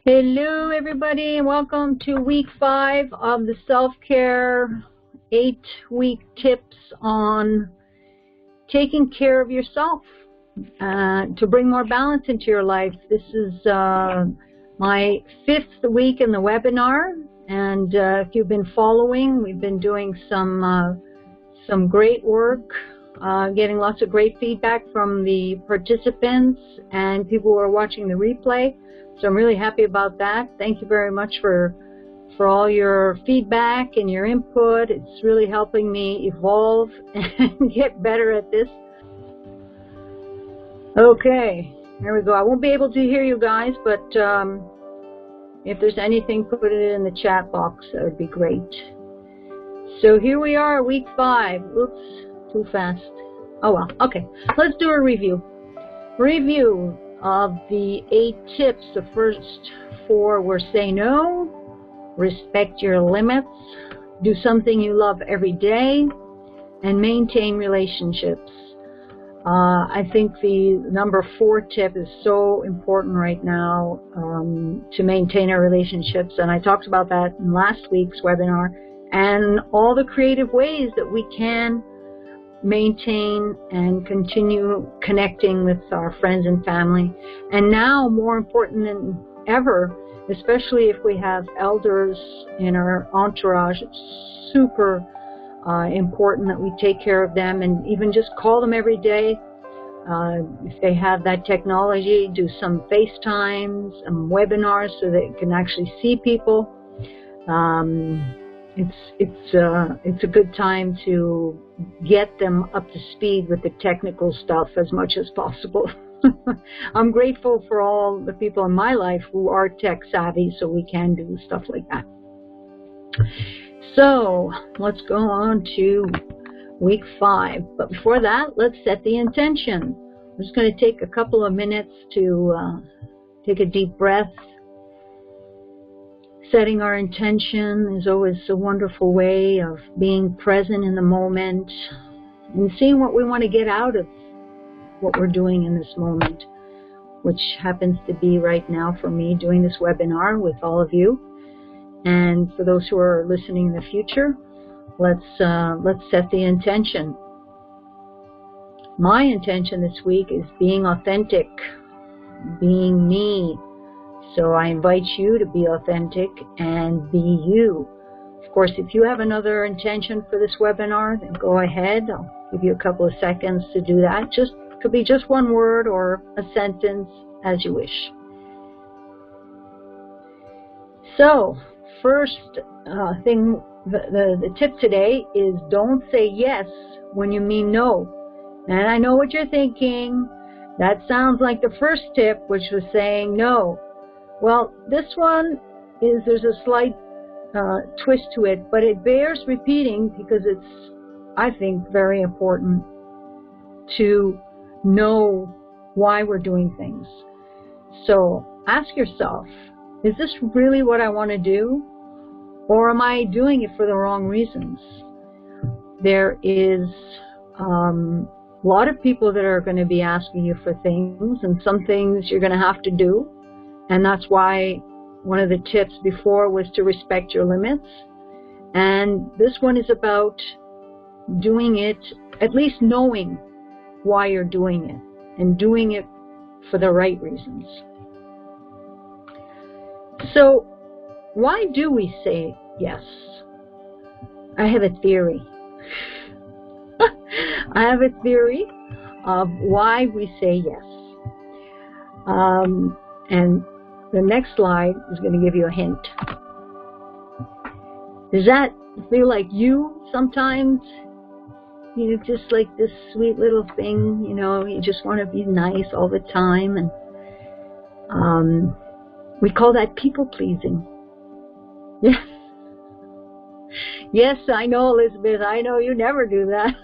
Hello everybody, and welcome to week 5 of the self-care 8-week tips on taking care of yourself to bring more balance into your life. This is my 5th week in the webinar, and if you've been following, we've been doing some great work, getting lots of great feedback from the participants and people who are watching the replay. So I'm really happy about that. Thank you very much for all your feedback and your input. It's really helping me evolve and get better at this. Okay, there we go. I won't be able to hear you guys, but if there's anything, put it in the chat box. That would be great. So here we are, week 5. Oops, too fast. Oh well, okay. Let's do a review. Review of the 8 tips. The first 4 were say no, respect your limits, do something you love every day, and maintain relationships. I think the number 4 tip is so important right now to maintain our relationships, and I talked about that in last week's webinar, and all the creative ways that we can maintain and continue connecting with our friends and family. And now, more important than ever, especially if we have elders in our entourage, it's super important that we take care of them and even just call them every day. If they have that technology, do some FaceTimes, some webinars so they can actually see people. It's a good time to get them up to speed with the technical stuff as much as possible. I'm grateful for all the people in my life who are tech savvy, so we can do stuff like that. So let's go on to week 5. But before that, let's set the intention. I'm just going to take a couple of minutes to take a deep breath. Setting our intention is always a wonderful way of being present in the moment and seeing what we want to get out of what we're doing in this moment, which happens to be right now for me doing this webinar with all of you. And for those who are listening in the future, let's set the intention. My intention this week is being authentic, being me. So I invite you to be authentic and be you. Of course, if you have another intention for this webinar, then go ahead. I'll give you a couple of seconds to do that. Could be just one word or a sentence, as you wish. So, first thing, the tip today is don't say yes when you mean no. And I know what you're thinking. That sounds like the first tip, which was saying no. Well, this one there's a slight twist to it, but it bears repeating because it's, I think, very important to know why we're doing things. So ask yourself, is this really what I want to do? Or am I doing it for the wrong reasons? There is a lot of people that are going to be asking you for things, and some things you're going to have to do. And that's why one of the tips before was to respect your limits. And this one is about doing it, at least knowing why you're doing it, and doing it for the right reasons. So, why do we say yes? I have a theory. I have a theory of why we say yes. And the next slide is going to give you a hint. Does that feel like you sometimes? You know, just like this sweet little thing, you know, you just want to be nice all the time. And we call that people pleasing. Yeah. Yes, I know, Elizabeth. I know you never do that.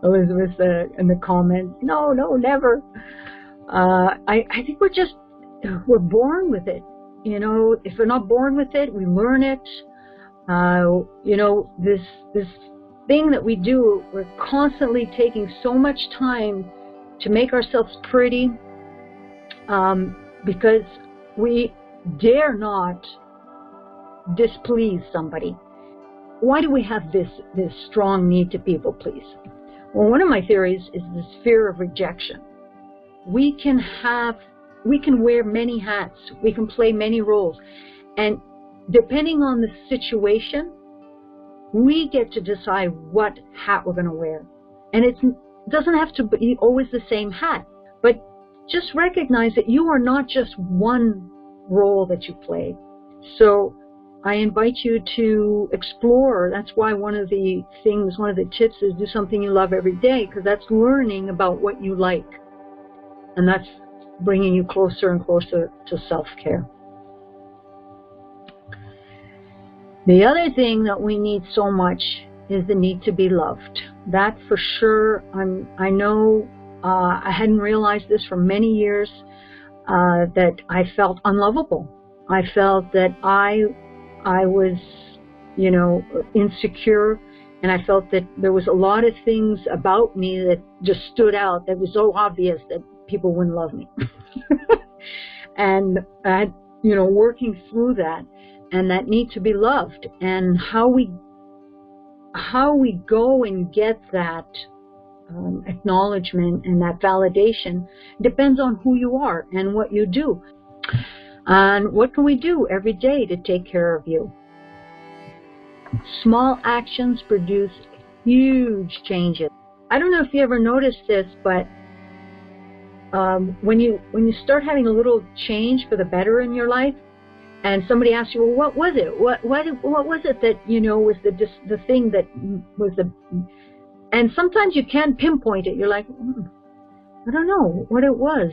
Elizabeth in the comments, no, never. I think we're born with it. You know, if we're not born with it, we learn it. You know, this thing that we do, we're constantly taking so much time to make ourselves pretty, because we dare not displease somebody. Why do we have this strong need to people please? Well, one of my theories is this fear of rejection. We can wear many hats. We can play many roles. And depending on the situation, we get to decide what hat we're going to wear. And it doesn't have to be always the same hat. But just recognize that you are not just one role that you play. So I invite you to explore. That's why one of the tips is do something you love every day, because that's learning about what you like. And that's bringing you closer and closer to self-care. The other thing that we need so much is the need to be loved. That for sure, I know I hadn't realized this for many years, that I felt unlovable. I felt that I was, insecure, and I felt that there was a lot of things about me that just stood out, that was so obvious that people wouldn't love me. And working through that, and that need to be loved, and how we go and get that acknowledgement and that validation depends on who you are and what you do. And what can we do every day to take care of you? Small actions produce huge changes. I don't know if you ever noticed this, but when you start having a little change for the better in your life, and somebody asks you, well, what was it? What was it that was the thing that was the? And sometimes you can't pinpoint it. You're like, I don't know what it was.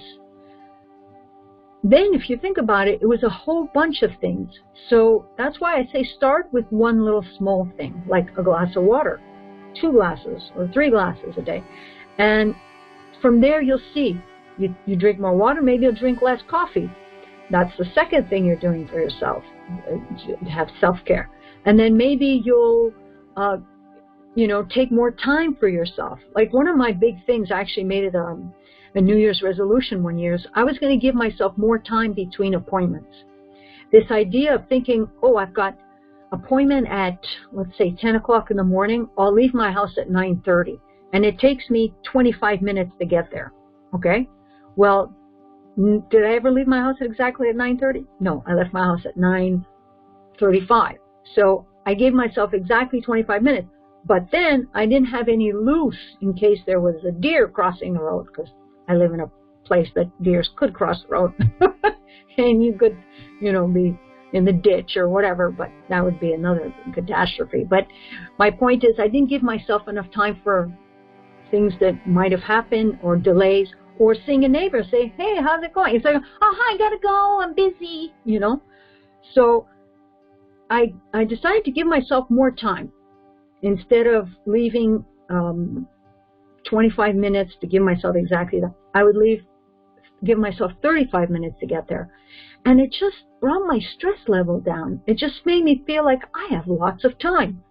Then if you think about it, it was a whole bunch of things. So that's why I say start with one little small thing, like a glass of water, 2 glasses or 3 glasses a day. And from there you'll see, you drink more water, maybe you'll drink less coffee. That's the second thing you're doing for yourself, have self-care. And then maybe you'll, take more time for yourself. Like one of my big things, I actually made it a New Year's resolution one year, is I was going to give myself more time between appointments. This idea of thinking, I've got appointment at, let's say, 10 o'clock in the morning. I'll leave my house at 9:30, and it takes me 25 minutes to get there. Okay? Well, did I ever leave my house exactly at 9:30? No, I left my house at 9:35. So I gave myself exactly 25 minutes. But then I didn't have any loose in case there was a deer crossing the road, because I live in a place that deers could cross the road. And you could, be in the ditch or whatever, but that would be another catastrophe. But my point is, I didn't give myself enough time for things that might have happened, or delays, or seeing a neighbor say, hey, how's it going? It's like, oh, hi, I gotta go, I'm busy, So I decided to give myself more time. Instead of leaving 25 minutes to give myself exactly that, I would give myself 35 minutes to get there. And it just brought my stress level down. It just made me feel like I have lots of time.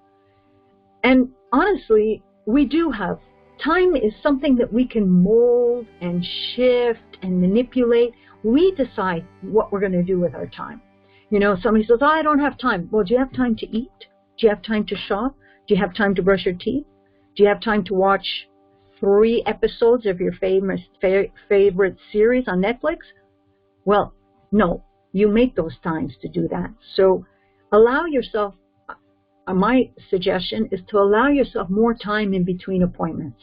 And honestly, we do have. Time is something that we can mold and shift and manipulate. We decide what we're going to do with our time. Somebody says, I don't have time. Well, do you have time to eat? Do you have time to shop? Do you have time to brush your teeth? Do you have time to watch 3 episodes of your favorite series on Netflix? Well, no. You make those times to do that. So allow yourself, my suggestion is to allow yourself more time in between appointments.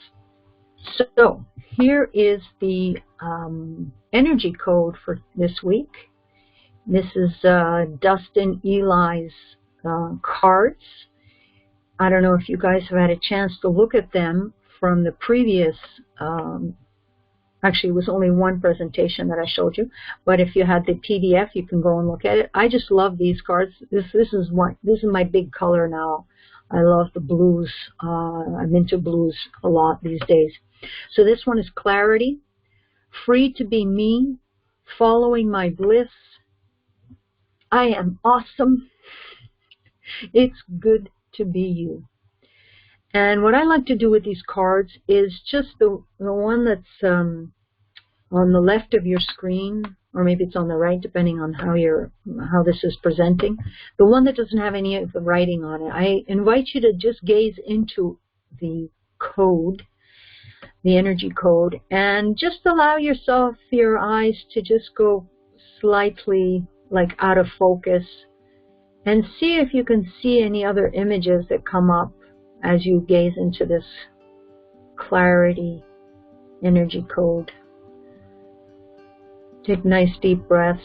So here is the energy code for this week. This is Dustin Eli's cards. I don't know if you guys have had a chance to look at them from the previous, actually it was only one presentation that I showed you, but if you had the PDF, you can go and look at it. I just love these cards. This is my big color now. I love the blues. I'm into blues a lot these days. So this one is clarity, free to be me, following my bliss. I am awesome. It's good to be you. And what I like to do with these cards is just the one that's on the left of your screen. or maybe it's on the right, depending on how this is presenting. The one that doesn't have any of the writing on it, I invite you to just gaze into the code, the energy code, and just allow yourself, your eyes to just go slightly like out of focus, and see if you can see any other images that come up as you gaze into this clarity energy code. Take nice deep breaths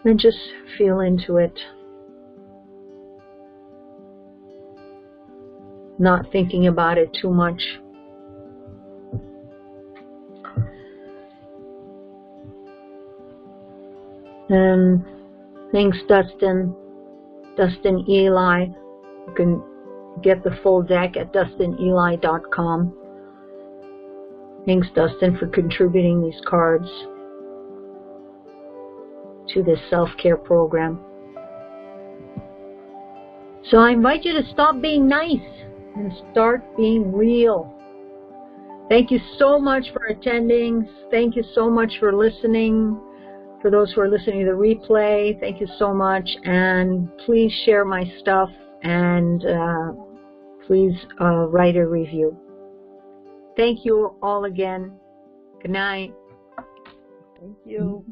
and just feel into it. Not thinking about it too much. And thanks, Dustin, Eli. You can get the full deck at dustineli.com. Thanks, Dustin, for contributing these cards to this self-care program. So I invite you to stop being nice and start being real. Thank you so much for attending. Thank you so much for listening. For those who are listening to the replay, thank you so much. And please share my stuff, and please write a review. Thank you all again. Good night. Thank you.